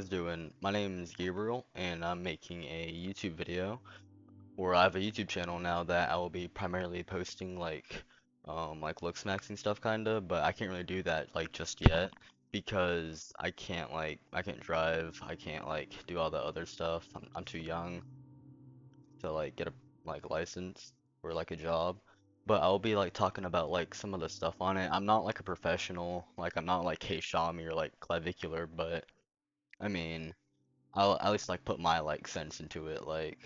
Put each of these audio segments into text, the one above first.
guys doing? My name is Gabriel, and I'm making a YouTube video, or I have a YouTube channel now that I will be primarily posting like look maxing stuff kinda, but I can't really do that like just yet because I can't drive, I can't like do all the other stuff. I'm too young to like get a license or like a job. But I'll be like talking about like some of the stuff on it. I'm not like a professional, like I'm not like Xiaomi or like Clavicular, but I mean. I'll at least like put my like sense into it. Like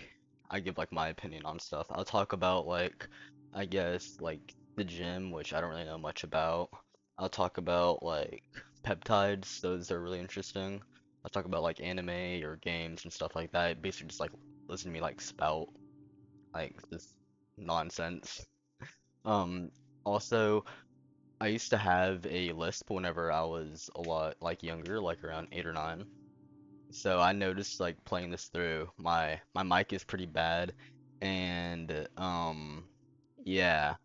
I give like my opinion on stuff. I'll talk about like I guess like the gym, which I don't really know much about. I'll talk about like peptides, those are really interesting. I'll talk about like anime or games and stuff like that. Basically just like listen to me like spout like this nonsense. Um Also I used to have a lisp whenever I was a lot like younger, like around 8 or 9. So I noticed like playing this through, my mic is pretty bad, and yeah,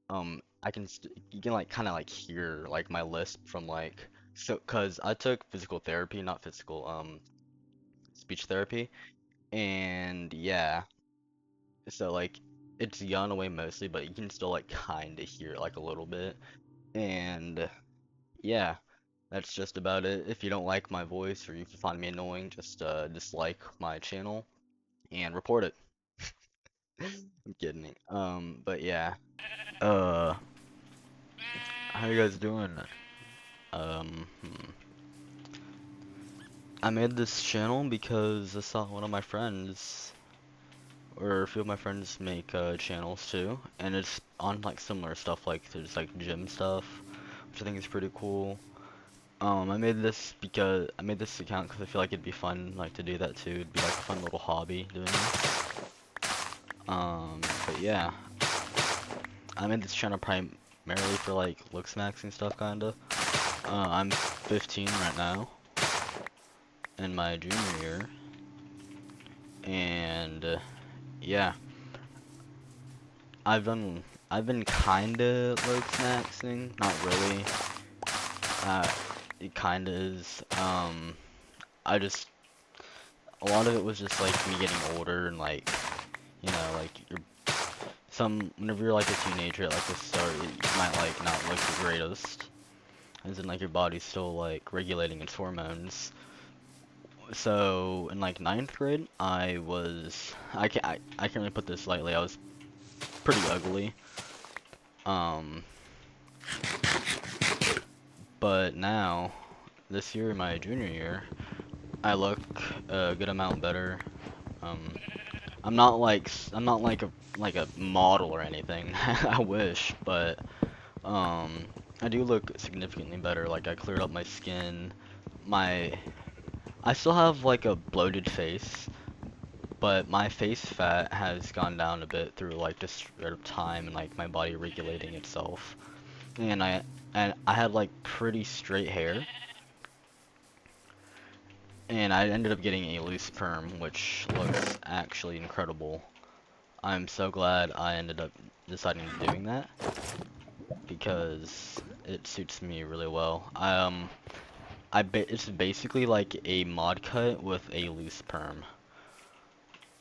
I can you can like kind of like hear like my lisp from like so cuz I took physical therapy, not physical speech therapy, and yeah, so like it's gone away mostly, but you can still like kind of hear it like a little bit, and yeah. That's just about it. If you don't like my voice or you find me annoying, just dislike my channel and report it. I'm kidding. But yeah. Uh, how you guys doing? Um, hmm. I made this channel because I saw one of my friends, or a few of my friends make channels too, and it's on like similar stuff, like there's like gym stuff, which I think is pretty cool. I made this account because I feel like it'd be fun like to do that too. It'd be like a fun little hobby doing this. But yeah, I made this channel primarily for like looks maxing stuff kinda. I'm 15 right now, in my junior year, and yeah, I've been kinda looks maxing, not really. Uh, it kinda is. I just a lot of it was just like me getting older and like like whenever you're like a teenager at like the start, you might like not look the greatest, as in like your body's still like regulating its hormones. So in like ninth grade, I can't really put this lightly. I was pretty ugly. Um, but now this year, my junior year, I look a good amount better. Um, I'm not like a model or anything. I wish, but um, I do look significantly better. Like I cleared up my skin. My I still have like a bloated face, but my face fat has gone down a bit through like just sort of time and like my body regulating itself. And I had like pretty straight hair, and I ended up getting a loose perm, which looks actually incredible. I'm so glad I ended up deciding to doing that because it suits me really well. It's basically like a mod cut with a loose perm,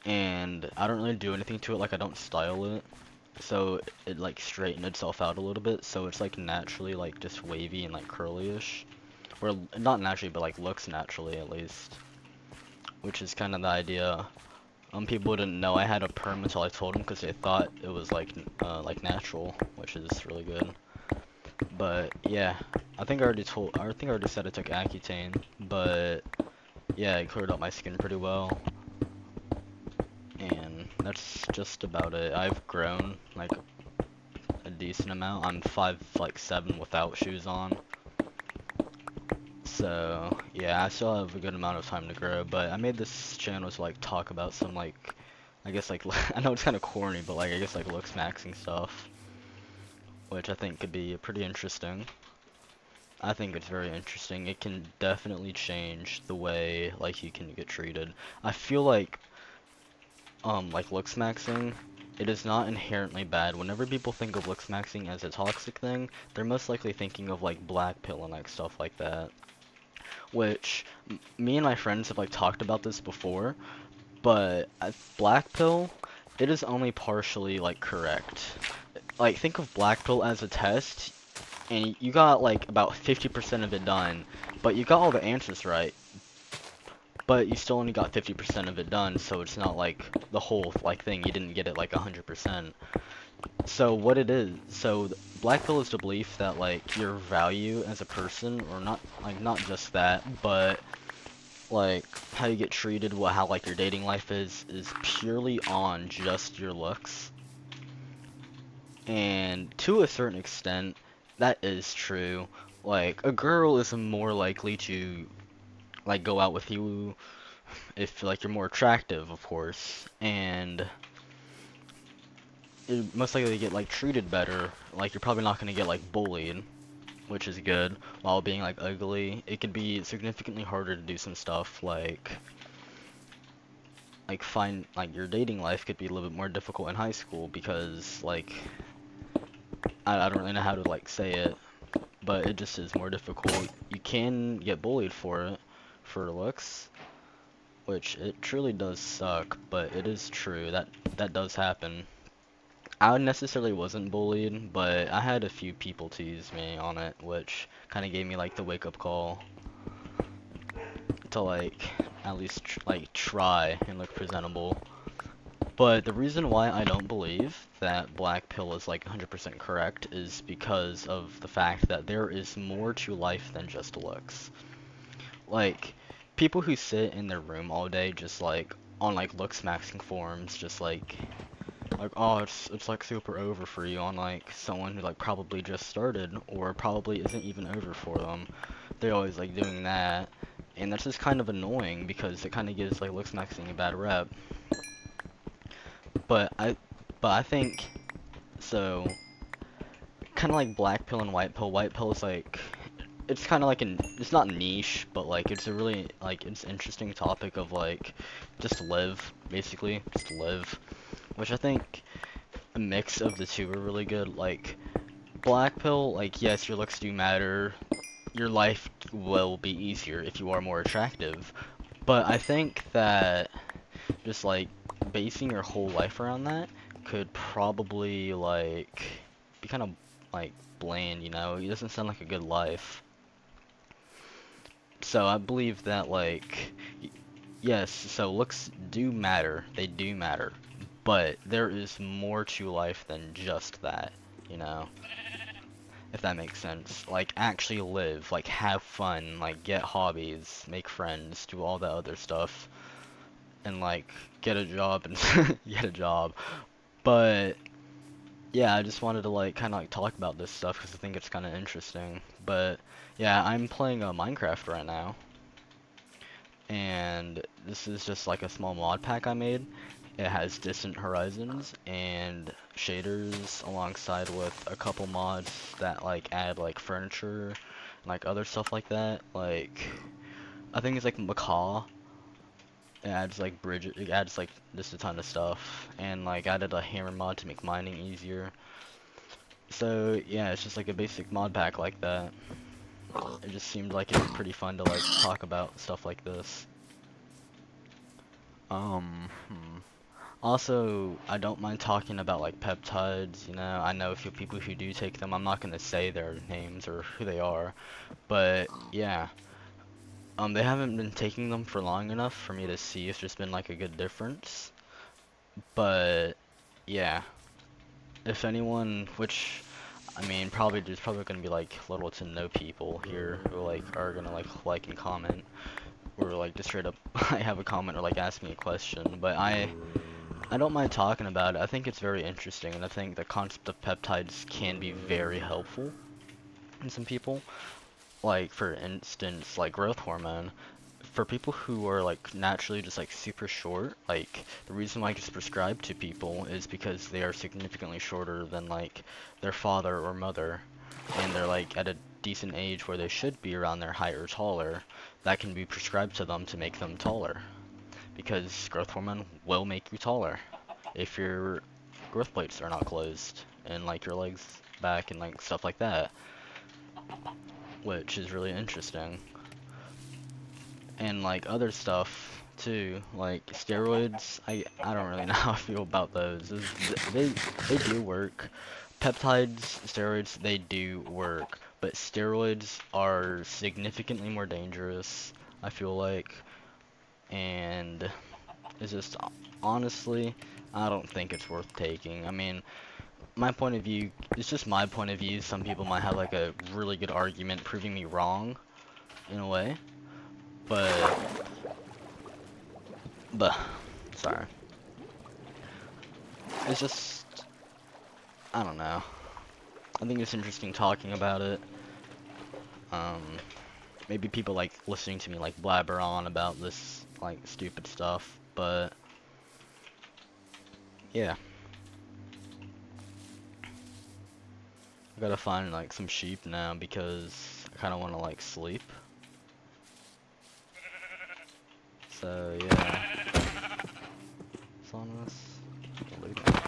and I don't really do anything to it. Like I don't style it. So it like straightened itself out a little bit, so it's like naturally like just wavy and like curly-ish, or not naturally, but like looks naturally at least, which is kind of the idea. People didn't know I had a perm until I told them because they thought it was like natural, which is really good. But yeah, I think I already said I took Accutane, but yeah, it cleared up my skin pretty well, and that's just about it. I've grown like a decent amount. I'm 5'7" without shoes on. So yeah, I still have a good amount of time to grow, but I made this channel to like talk about some like I guess like I know it's kind of corny, but like I guess like looks maxing stuff, which I think could be pretty interesting. I think it's very interesting. It can definitely change the way like you can get treated. I feel like looks maxing, it is not inherently bad. Whenever people think of looks maxing as a toxic thing, they're most likely thinking of like black pill and like stuff like that. which me and my friends have like talked about this before, but black pill, it is only partially like correct. Like think of black pill as a test, and you got like about 50% of it done, but you got all the answers right, but you still only got 50% of it done, so it's not like the whole like thing, you didn't get it like 100%. So what it is, so black pill is the belief that like your value as a person, or not like not just that, but like how you get treated, how like your dating life is purely on just your looks. And to a certain extent, that is true. Like a girl is more likely to like go out with you if like you're more attractive, of course, and you're most likely to get like treated better. Like you're probably not gonna get like bullied, which is good. While being like ugly, it could be significantly harder to do some stuff like find like your dating life could be a little bit more difficult in high school because like I don't really know how to like say it, but it just is more difficult. You can get bullied for it, for looks, which it truly does suck, but it is true that that does happen. I necessarily wasn't bullied, but I had a few people tease me on it, which kind of gave me like the wake up call to like at least like try and look presentable. But the reason why I don't believe that black pill is like 100% correct is because of the fact that there is more to life than just looks. Like people who sit in their room all day just like on like looks maxing forums, just like oh it's like super over for you on like someone who like probably just started or probably isn't even over for them. They're always like doing that, and that's just kind of annoying because it kind of gives like looks maxing a bad rep. But I think so. Kind of like black pill and white pill. White pill is like it's kind of like it's not niche, but like it's a really like it's interesting topic of like just live basically, just live, which I think a mix of the two are really good. Like black pill, like yes, your looks do matter. Your life will be easier if you are more attractive. But I think that just like basing your whole life around that could probably like be kind of like bland, you know? It doesn't sound like a good life. So I believe that like yes, so looks do matter. They do matter. But there is more to life than just that, you know? If that makes sense. Like actually live, like have fun, like get hobbies, make friends, do all that other stuff, and like get a job and get a job. But yeah, I just wanted to like kind of like talk about this stuff because I think it's kind of interesting. But yeah, I'm playing Minecraft right now, and this is just like a small mod pack I made. It has distant horizons and shaders alongside with a couple mods that like add like furniture and like other stuff like that. Like I think it's like macaw. It adds like bridge. It adds like just a ton of stuff, and like added a hammer mod to make mining easier. So yeah, it's just like a basic mod pack like that. It just seemed like it was pretty fun to like talk about stuff like this. Hmm. Also, I don't mind talking about like peptides, you know. I know a few people who do take them. I'm not gonna say their names or who they are, but yeah. They haven't been taking them for long enough for me to see if there's been like a good difference. But yeah, if anyone, which I mean, probably there's probably gonna be like little to no people here who like are gonna like and comment or like just straight up I have a comment or like ask me a question. But I don't mind talking about it. I think it's very interesting, and I think the concept of peptides can be very helpful in some people. Like for instance, like growth hormone. For people who are like naturally just like super short, like the reason why it's prescribed to people is because they are significantly shorter than like their father or mother, and they're like at a decent age where they should be around their height or taller. That can be prescribed to them to make them taller, because growth hormone will make you taller if your growth plates are not closed and like your legs back and like stuff like that, which is really interesting. and like other stuff too, like steroids. I don't really know how I feel about those. They do work. Peptides, steroids, they do work, but steroids are significantly more dangerous, I feel like, and it's just honestly, I don't think it's worth taking. I mean, my point of view, it's just my point of view. Some people might have like a really good argument proving me wrong in a way, but but sorry. It's just I don't know. I think it's interesting talking about it. Um, maybe people like listening to me like blabber on about this like stupid stuff, but yeah. I gotta find like some sheep now because I kinda wanna like sleep. So yeah. It's on us. Look at that.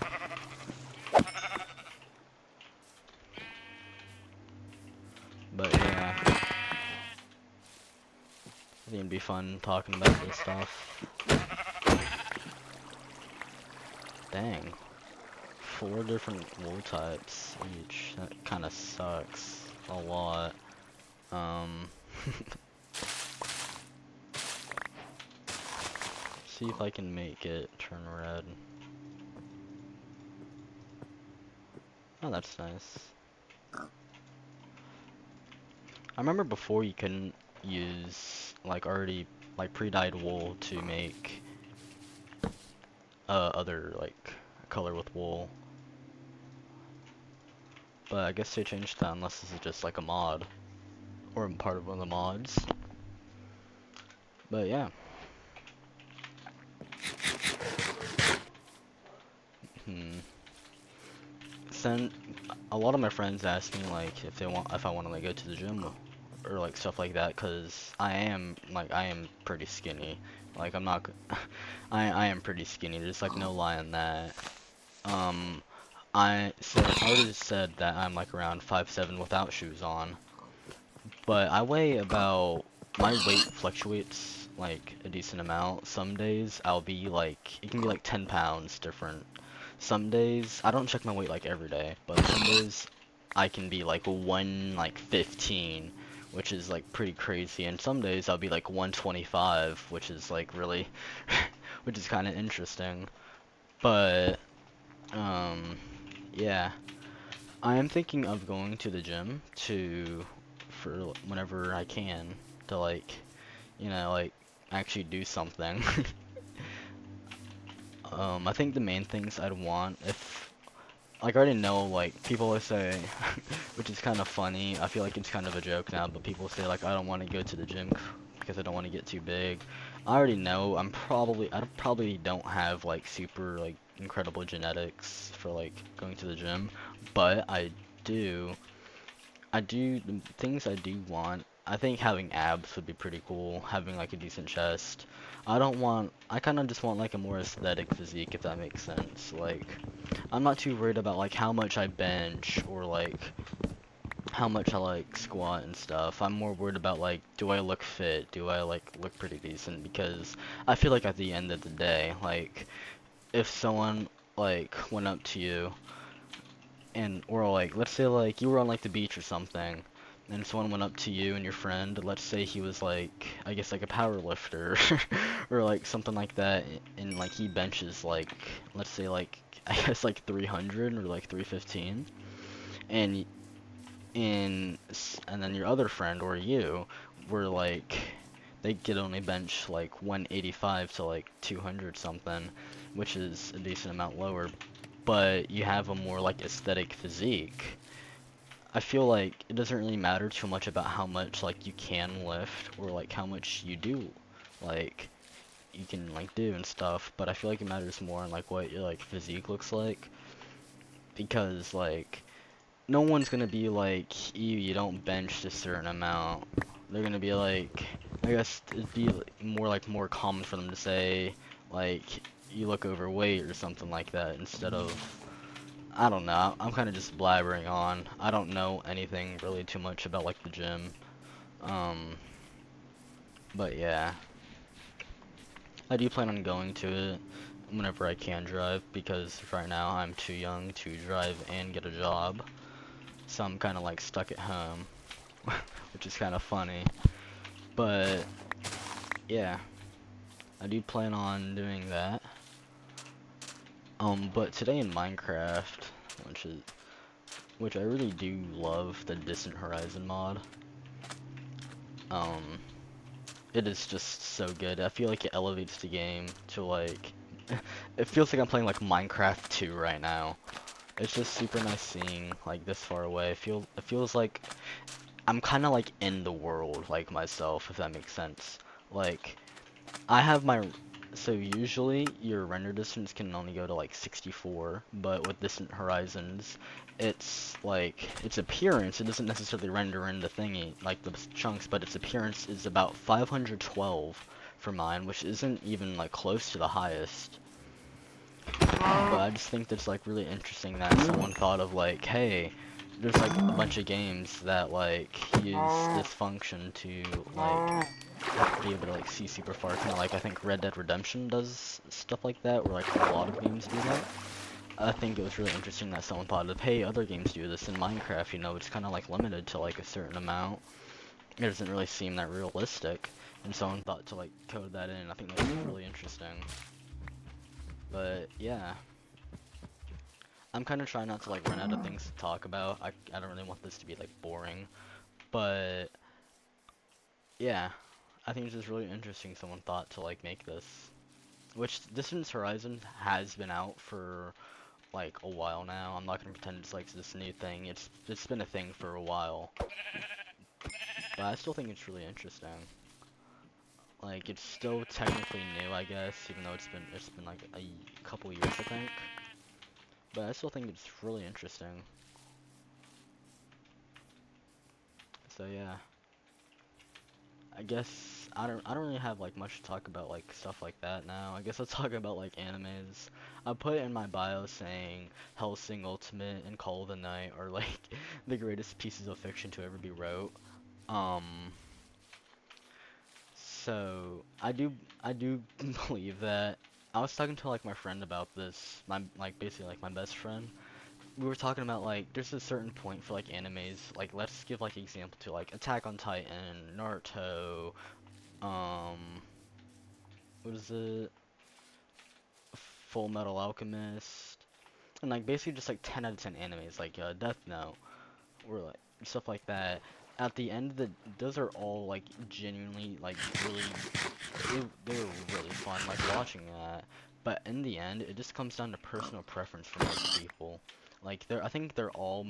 But yeah. I think it'd be fun talking about this stuff. Dang. 4 different wool types each. That kinda sucks a lot. Um See if I can make it turn red. Oh, that's nice. I remember before you couldn't use like already like pre-dyed wool to make other like color with wool. But I guess they changed that unless this is just like a mod or part of one of the mods. But yeah. Hmm. Then a lot of my friends ask me like if I want to like go to the gym or like stuff like that, cause I am pretty skinny. Like I'm not I am pretty skinny. There's like no lie on that. Um I already said that I'm like around 5'7" without shoes on. But I weigh about my weight fluctuates like a decent amount. Some days I'll be like it can be like 10 pounds different. Some days I don't check my weight like every day, but some days I can be like 15, which is like pretty crazy. And some days I'll be like 125, which is like really which is kind of interesting. But yeah. I am thinking of going to the gym for whenever I can to like, like actually do something. I think the main things I'd want if like I already know like people always say which is kind of funny. I feel like it's kind of a joke now, but people say like I don't want to go to the gym because I don't want to get too big. I already know I probably don't have like super like incredible genetics for like going to the gym, but do the things I do want. I think having abs would be pretty cool, having like a decent chest. I kind of just want like a more aesthetic physique, if that makes sense. Like, I'm not too worried about like how much I bench or like how much I like squat and stuff. I'm more worried about like, do I look fit? Do I like look pretty decent? Because I feel like at the end of the day, like, if someone like went up to you and or like let's say like you were on like the beach or something and someone went up to you and your friend, let's say he was like I guess like a power lifter or like something like that, and like he benches like let's say like I guess like 300 or like 315, and and then your other friend or you were like they could only bench like 185 to like 200 something, which is a decent amount lower, but you have a more like aesthetic physique. I feel like it doesn't really matter too much about how much like you can lift or like how much you do like you can like do and stuff, but I feel like it matters more on like what your like physique looks like, because like no one's gonna be like you don't bench a certain amount. They're gonna be like, I guess it'd be more common for them to say like you look overweight or something like that instead of, I don't know. I'm kind of just blabbering on. I don't know anything really too much about like the gym. Um, But yeah, I do plan on going to it whenever I can drive because right now I'm too young to drive and get a job. So I'm kind of like stuck at home, which is kind of funny. But yeah, I do plan on doing that. But today in Minecraft, which is which I really do love the Distant Horizon mod. Um, it is just so good. I feel like it elevates the game to like, it feels like I'm playing like Minecraft 2 right now. It's just super nice seeing like this far away. It feels like I'm kind of like in the world like myself, if that makes sense. Like I have my so usually your render distance can only go to like 64, but with Distant Horizons, it's like its appearance, it doesn't necessarily render in the thingy, like the chunks, but its appearance is about 512 for mine, which isn't even like close to the highest. But I just think that's like really interesting that someone thought of like, hey, there's like a bunch of games that like use this function to like be able to like see super far, kind of like I think Red Dead Redemption does stuff like that, or like a lot of games do that. I think it was really interesting that someone thought of, hey, other games do this in Minecraft, you know, it's kind of like limited to like a certain amount. It doesn't really seem that realistic, and someone thought to like code that in. I think that was really interesting. But yeah, I'm kind of trying not to like run out of things to talk about. I don't really want this to be like boring, but yeah, I think it's just really interesting someone thought to like make this. Which Distant Horizon has been out for like a while now. I'm not gonna pretend it's like this new thing. It's been a thing for a while, but I still think it's really interesting. Like it's still technically new, I guess, even though it's been like a couple years, I think. But I still think it's really interesting. So yeah, I guess I don't really have like much to talk about like stuff like that now. I guess I'll talk about like animes. I put in my bio saying Hellsing Ultimate and Call of the Night are like the greatest pieces of fiction to ever be wrote. Um, so I do believe that. I was talking to like my friend about this, my like basically like my best friend. We were talking about like there's a certain point for like animes. Like let's give like example to like Attack on Titan, Naruto, um, what is it? Full Metal Alchemist, and like basically just like 10 out of 10 animes like Death Note or like stuff like that. At the end of the, those are all like genuinely like really they were really fun like watching that. But in the end, it just comes down to personal preference for most people. Like I think they're all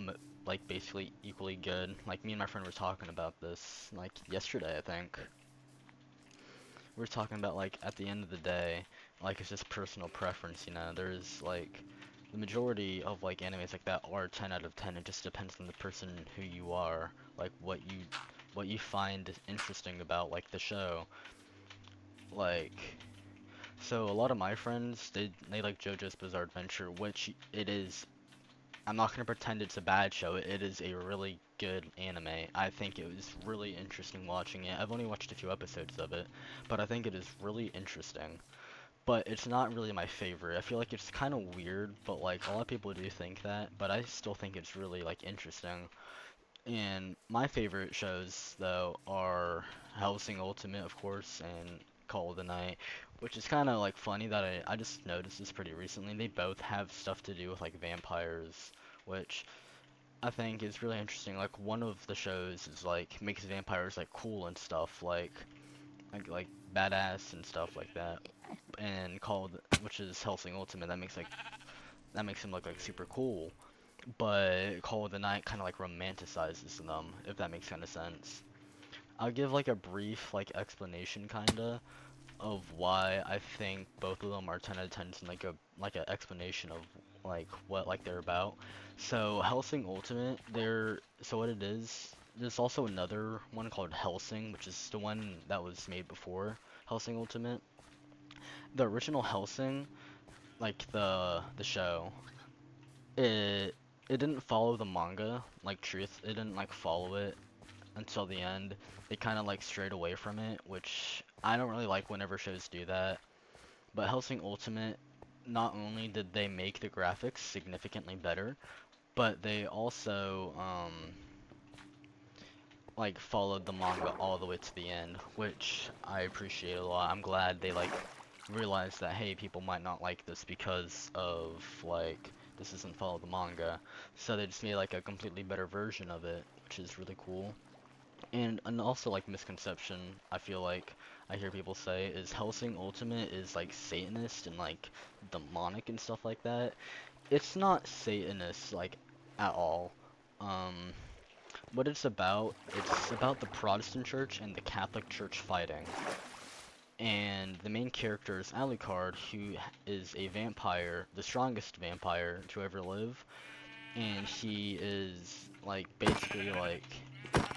like basically equally good. Like me and my friend were talking about this like yesterday, I think. We're talking about like at the end of the day, like it's just personal preference, you know. There's like the majority of like animes like that are 10 out of 10. It just depends on the person who you are, like what you find interesting about like the show. Like so a lot of my friends they like JoJo's Bizarre Adventure, which it is. I'm not gonna pretend it's a bad show. It is a really good anime. I think it was really interesting watching it. I've only watched a few episodes of it, but I think it is really interesting. But it's not really my favorite. I feel like it's kind of weird, but like a lot of people do think that, but I still think it's really like interesting. And my favorite shows though are Hellsing Ultimate, of course, and Call of the Night, which is kind of like funny that I just noticed this pretty recently. They both have stuff to do with like vampires, which I think is really interesting. Like one of the shows is like makes vampires like cool and stuff, like badass and stuff like that. And called which is Hellsing Ultimate, that makes him look like super cool. But Call of the Night kind of like romanticizes them, if that makes kind of sense. I'll give like a brief like explanation kinda of why I think both of them are 10 out of 10s and like a explanation of like what like they're about. So Hellsing Ultimate, so what it is, there's also another one called Hellsing, which is the one that was made before Hellsing Ultimate. The original Hellsing, like the show, it it didn't follow the manga like truth. It didn't like follow it until the end. They kind of like strayed away from it, which I don't really like whenever shows do that. But Hellsing Ultimate, not only did they make the graphics significantly better, but they also like followed the manga all the way to the end, which I appreciate a lot. I'm glad they like realized that hey, people might not like this because of like this doesn't follow the manga, so they just made like a completely better version of it, which is really cool. And also like misconception, I feel like I hear people say is Hellsing Ultimate is like Satanist and like demonic and stuff like that. It's not Satanist like at all. Um, what it's about the Protestant church and the Catholic church fighting. And the main character is Alucard, who is a vampire, the strongest vampire to ever live, and he is like basically like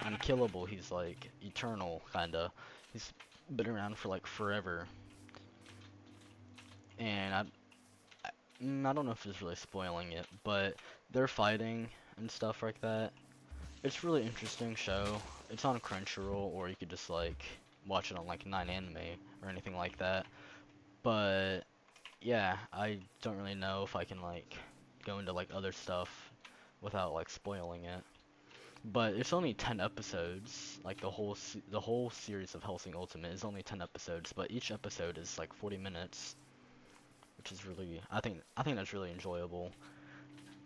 unkillable. He's like eternal, kinda. He's been around for like forever, and I don't know if it's really spoiling it, but they're fighting and stuff like that. It's really interesting show. It's on Crunchyroll, or you could just like watch it on like 9 Anime or anything like that. But yeah, I don't really know if I can like go into like other stuff without like spoiling it. But it's only 10 episodes. Like the whole series of Hellsing Ultimate is only 10 episodes, but each episode is like 40 minutes, which is really I think that's really enjoyable.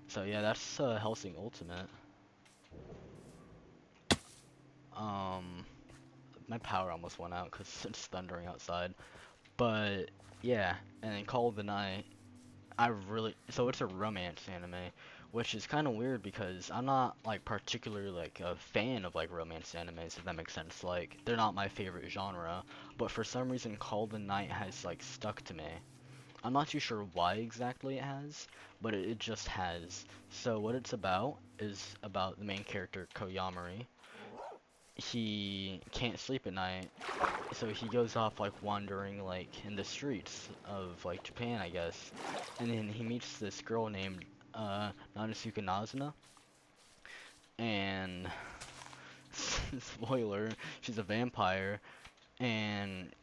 So yeah, that's Hellsing Ultimate. Um my power almost went out cuz it's thundering outside. But yeah, and then Call of the Night, so it's a romance anime, which is kind of weird because I'm not like particularly like a fan of like romance animes, if that makes sense. Like they're not my favorite genre, but for some reason Call of the Night has like stuck to me. I'm not too sure why exactly it has, but it just has. So what it's about is about the main character Koyamari. He can't sleep at night, so he goes off like wandering like in the streets of like Japan, I guess, and then he meets this girl named Nanosuke Nazuna, and spoiler, she's a vampire, and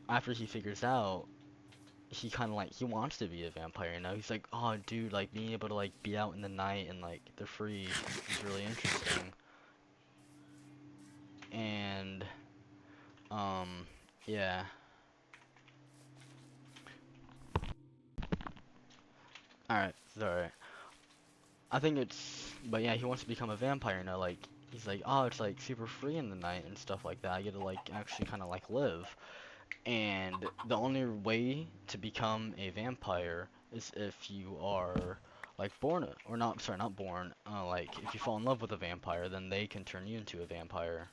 after he figures out, he kind of like he wants to be a vampire, you know? He's like, oh dude, like being able to like be out in the night and like they're free is really interesting, and um yeah. Alright, sorry. I think but yeah, he wants to become a vampire now. Like, he's like, oh, it's like super free in the night and stuff like that. I get to like actually kind of like live. And the only way to become a vampire is if you are like or not, sorry, not born. Like, if you fall in love with a vampire, then they can turn you into a vampire,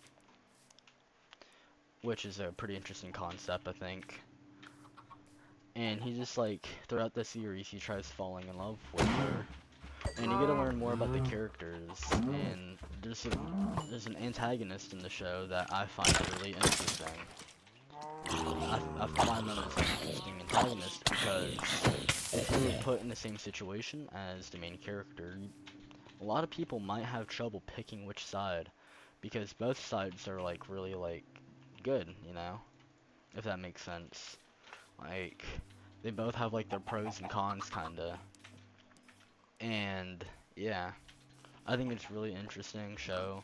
which is a pretty interesting concept, I think. And he just like throughout the series, he tries falling in love with her. And you get to learn more about the characters, and there's an antagonist in the show that I find really interesting. I find them as an interesting antagonist because if you were put in the same situation as the main character, a lot of people might have trouble picking which side, because both sides are like really like good, you know, if that makes sense. Like they both have like their pros and cons kinda, and yeah. I think it's really interesting show.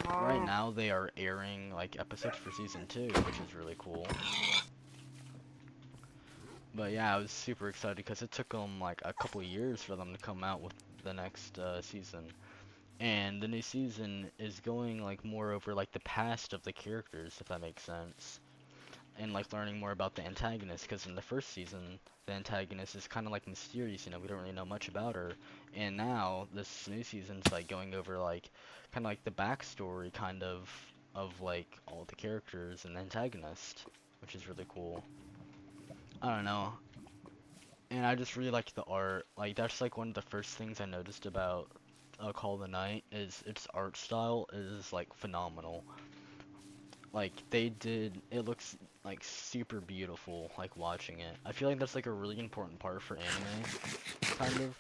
Right now they are airing like episodes for season 2, which is really cool. But yeah, I was super excited because it took them like a couple years for them to come out with the next season. And the new season is going like more over like the past of the characters, if that makes sense. And like learning more about the antagonist, because in the first season the antagonist is kind of like mysterious, you know, we don't really know much about her, and now this new season's like going over like kind of like the backstory of like all the characters and the antagonist, which is really cool. I don't know, and I just really like the art. Like that's like one of the first things I noticed about Call of the Night is its art style is like phenomenal. Like it looks like super beautiful like watching it. I feel like that's like a really important part for anime, kind of.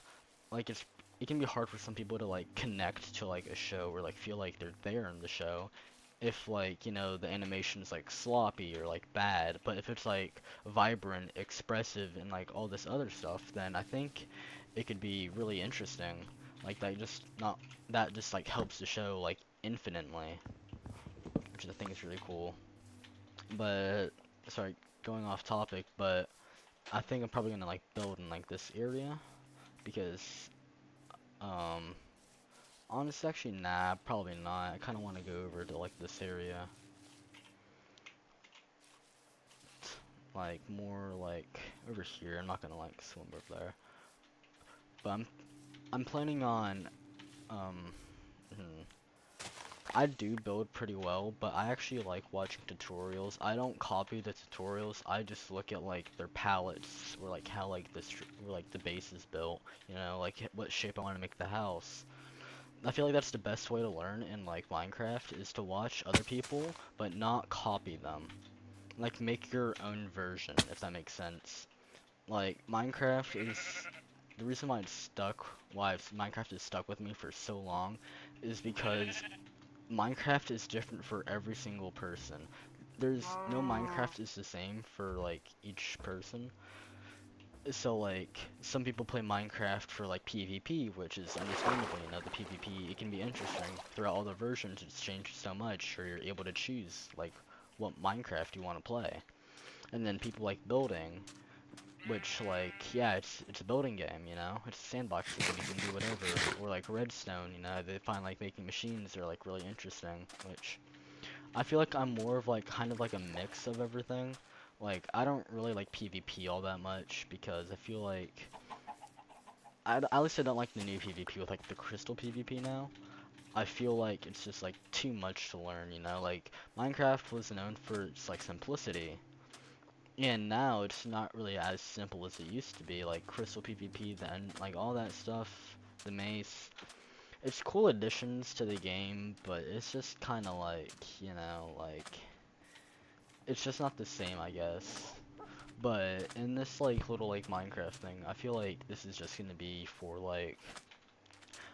Like it can be hard for some people to like connect to like a show or like feel like they're there in the show if like, you know, the animation's like sloppy or like bad, but if it's like vibrant, expressive, and like all this other stuff, then I think it could be really interesting. Like that just like helps the show like infinitely, which I think is really cool. But sorry, going off topic, but I think I'm probably gonna like build in like this area because um honestly, actually, nah, probably not. I kind of want to go over to like this area, like more like over here. I'm not gonna like swim over there, but I'm planning on um. hmm, I do build pretty well, but I actually like watching tutorials. I don't copy the tutorials. I just look at like their palettes or like how like or like the base is built. You know, like what shape I want to make the house. I feel like that's the best way to learn in like Minecraft is to watch other people, but not copy them. Like make your own version, if that makes sense. Like Minecraft is the reason why it's stuck, Minecraft is stuck with me for so long, is because Minecraft is different for every single person. There's no Minecraft is the same for like each person. So like some people play Minecraft for like PvP, which is understandable, you know, the PvP it can be interesting. Throughout all the versions it's changed so much, or you're able to choose like what Minecraft you want to play. And then people like building, which like yeah, it's a building game, you know? It's a sandbox game, you can do whatever. Or like Redstone, you know, they find like making machines are like really interesting, which I feel like I'm more of like kind of like a mix of everything. Like I don't really like PvP all that much because I feel like at least I don't like the new PvP with like the crystal PvP now. I feel like it's just like too much to learn, you know? Like Minecraft was known for its like simplicity. And now it's not really as simple as it used to be, like crystal PvP, then like all that stuff, the mace. It's cool additions to the game, but it's just kind of like, you know, like it's just not the same, I guess. But in this like little like Minecraft thing, I feel like this is just gonna be for like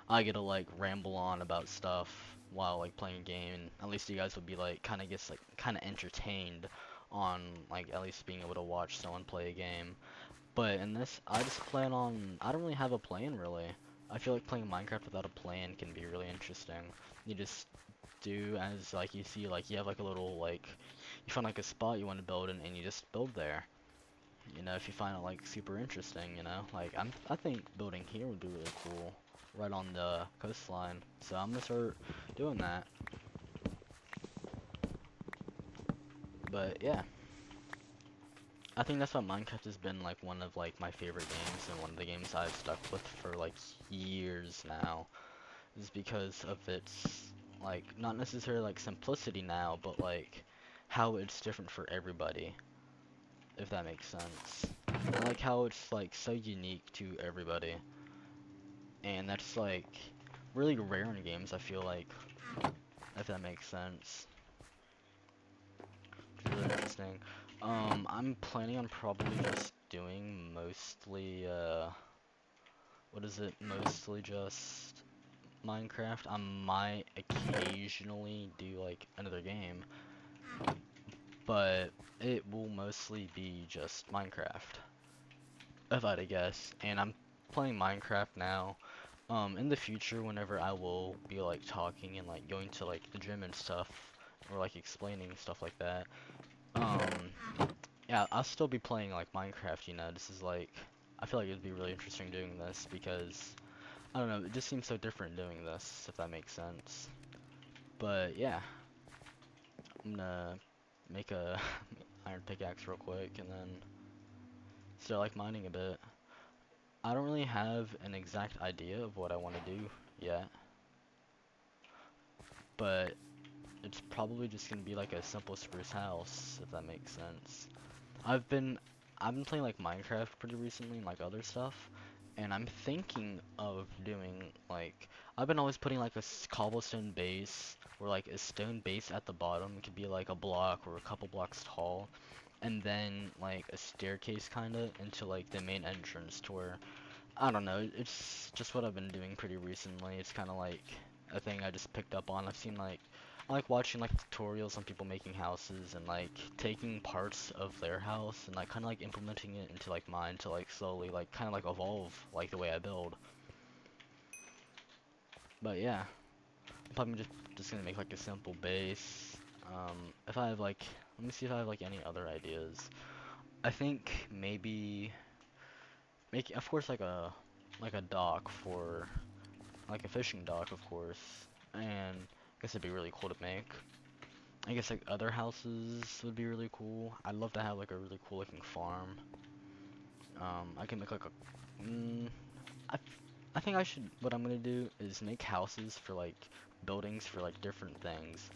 I get to like ramble on about stuff while like playing a game, and at least you guys would be like kind of entertained on like at least being able to watch someone play a game. But in this, I don't really have a plan really. I feel like playing Minecraft without a plan can be really interesting. You just do as like you see, like you have like a little like you find like a spot you want to build in and you just build there. You know, if you find it like super interesting, you know, like I think building here would be really cool, right on the coastline. So I'm gonna start doing that. But yeah, I think that's why Minecraft has been like one of like my favorite games and one of the games I've stuck with for like years now, is because of its like not necessarily like simplicity now, but like how it's different for everybody, if that makes sense. I like how it's like so unique to everybody. And that's like really rare in games, I feel like, if that makes sense. Which is really interesting. I'm planning on probably just doing mostly, what is it? Mostly just Minecraft. I might occasionally do like another game, but it will mostly be just Minecraft, if I had to guess. And I'm playing Minecraft now. In the future, whenever I will be like talking and like going to like the gym and stuff, or like explaining stuff like that, um, yeah, I'll still be playing like Minecraft, you know. This is like, I feel like it'd be really interesting doing this because, I don't know, it just seems so different doing this, if that makes sense. But yeah, I'm gonna make a iron pickaxe real quick and then start like mining a bit. I don't really have an exact idea of what I want to do yet, but it's probably just gonna be like a simple spruce house, if that makes sense. I've been I've been playing like Minecraft pretty recently and like other stuff, and I'm thinking of doing like I've been always putting like a cobblestone base or like a stone base at the bottom. It could be like a block or a couple blocks tall, and then like a staircase kinda into like the main entrance to where I don't know, it's just what I've been doing pretty recently. It's kind of like a thing I just picked up on. I've seen like I like watching like tutorials on people making houses and like taking parts of their house and like kind of like implementing it into like mine to like slowly like kind of like evolve like the way I build. But yeah, I'm probably just gonna make like a simple base. If I have like, let me see if I have like any other ideas. I think maybe make, of course, like a dock for like a fishing dock, of course, and I guess it'd be really cool to make. I guess like other houses would be really cool. I'd love to have like a really cool looking farm. I can make like a, I, I think I should, what I'm gonna do is make houses for like buildings for like different things.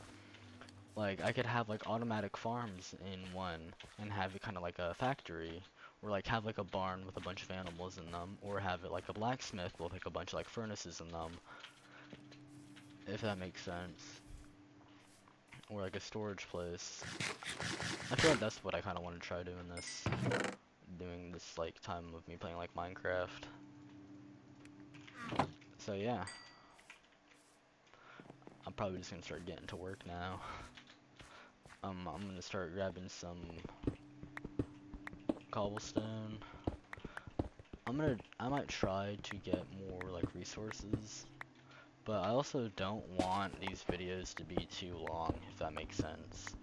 Like I could have like automatic farms in one and have it kind of like a factory, or like have like a barn with a bunch of animals in them, or have it like a blacksmith with like a bunch of like furnaces in them, if that makes sense. Or like a storage place. I feel like that's what I kind of want to try doing this like time of me playing like Minecraft. So yeah, I'm probably just gonna start getting to work now. I'm gonna start grabbing some cobblestone. I might try to get more like resources, but I also don't want these videos to be too long, if that makes sense.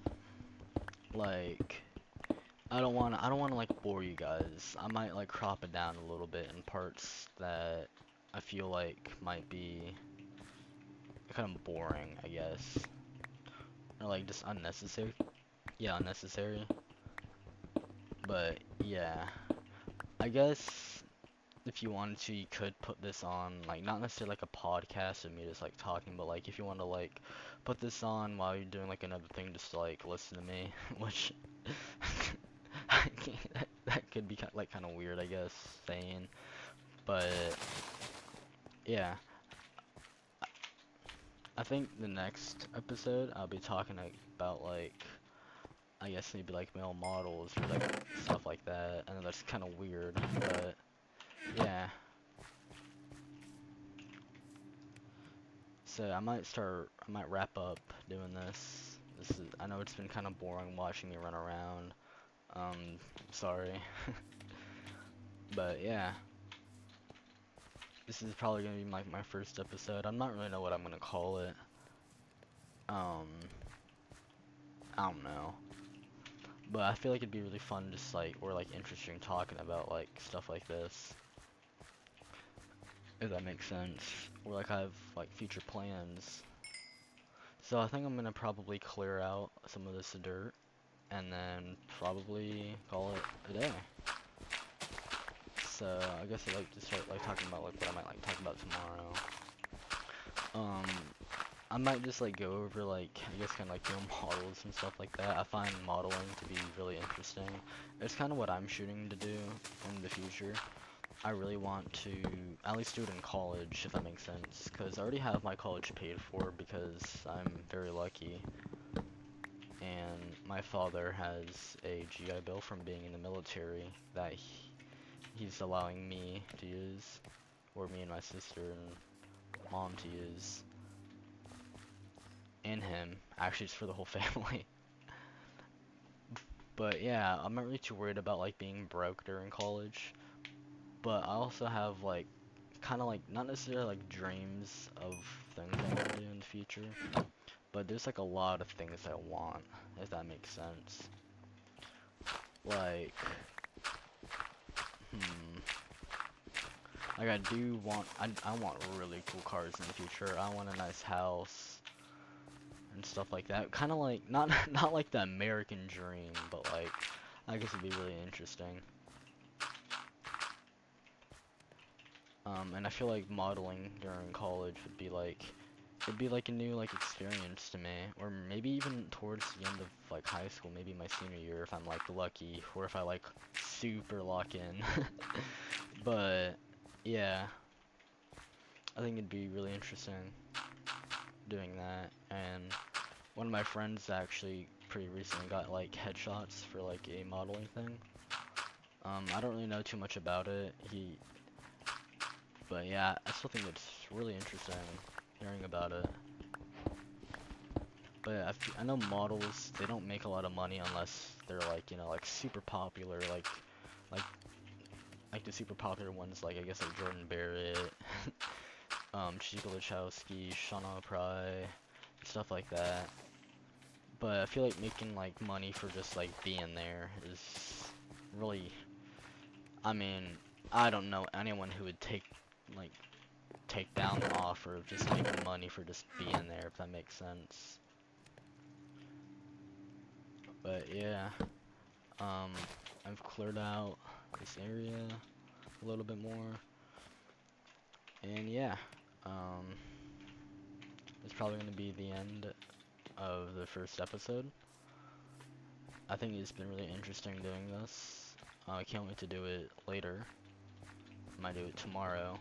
Like, I don't wanna like bore you guys. I might like crop it down a little bit in parts that I feel like might be kind of boring, I guess. Or like just unnecessary. Yeah, unnecessary. But yeah, I guess if you wanted to, you could put this on, like, not necessarily like a podcast of me just like talking, but like if you want to like put this on while you're doing like another thing, just to like listen to me, which that could be like kind of weird, I guess, saying. But yeah, I think the next episode I'll be talking about like I guess maybe like male models or like stuff like that. I know that's kind of weird, but yeah. So I might wrap up doing this. I know it's been kind of boring watching me run around. Sorry. But yeah, this is probably gonna be like my first episode. I'm not really know what I'm gonna call it. Um, I don't know. But I feel like it'd be really fun just like, or like interesting talking about like stuff like this. If that makes sense. Or like I have like future plans. So I think I'm gonna probably clear out some of this dirt and then probably call it a day. So I guess I'd like to start like talking about like what I might like talk about tomorrow. Um, I might just like go over like I guess kind of like real models and stuff like that. I find modeling to be really interesting. It's kind of what I'm shooting to do in the future. I really want to at least do it in college, if that makes sense, because I already have my college paid for because I'm very lucky. And my father has a GI Bill from being in the military that he's allowing me to use, or me and my sister and mom to use, and him. Actually, it's for the whole family. But yeah, I'm not really too worried about like being broke during college. But I also have like kind of like not necessarily like dreams of things I want to do in the future, but there's like a lot of things I want, if that makes sense. Like, hmm, like I want really cool cars in the future. I want a nice house and stuff like that. Kind of like not not like the American dream, but like I guess it'd be really interesting. And I feel like modeling during college would be like, it'd be like a new like experience to me, or maybe even towards the end of like high school, maybe my senior year if I'm like lucky, or if I like super lock in. But yeah, I think it'd be really interesting doing that. And one of my friends actually pretty recently got like headshots for like a modeling thing. I don't really know too much about it. But yeah, I still think it's really interesting hearing about it. But I know models, they don't make a lot of money unless they're like, you know, like super popular, like like the super popular ones, like I guess like Jordan Barrett, Chico Lachowski, Shauna Pry, stuff like that. But I feel like making like money for just like being there is really, I mean, I don't know anyone who would like take down the offer of just making money for just being there, if that makes sense. But yeah, um, I've cleared out this area a little bit more, and yeah, um, it's probably gonna be the end of the first episode. I think it's been really interesting doing this. I can't wait to do it later. I might do it tomorrow.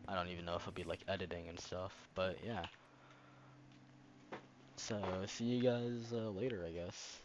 I don't even know if I'll be like editing and stuff, but yeah. So see you guys later, I guess.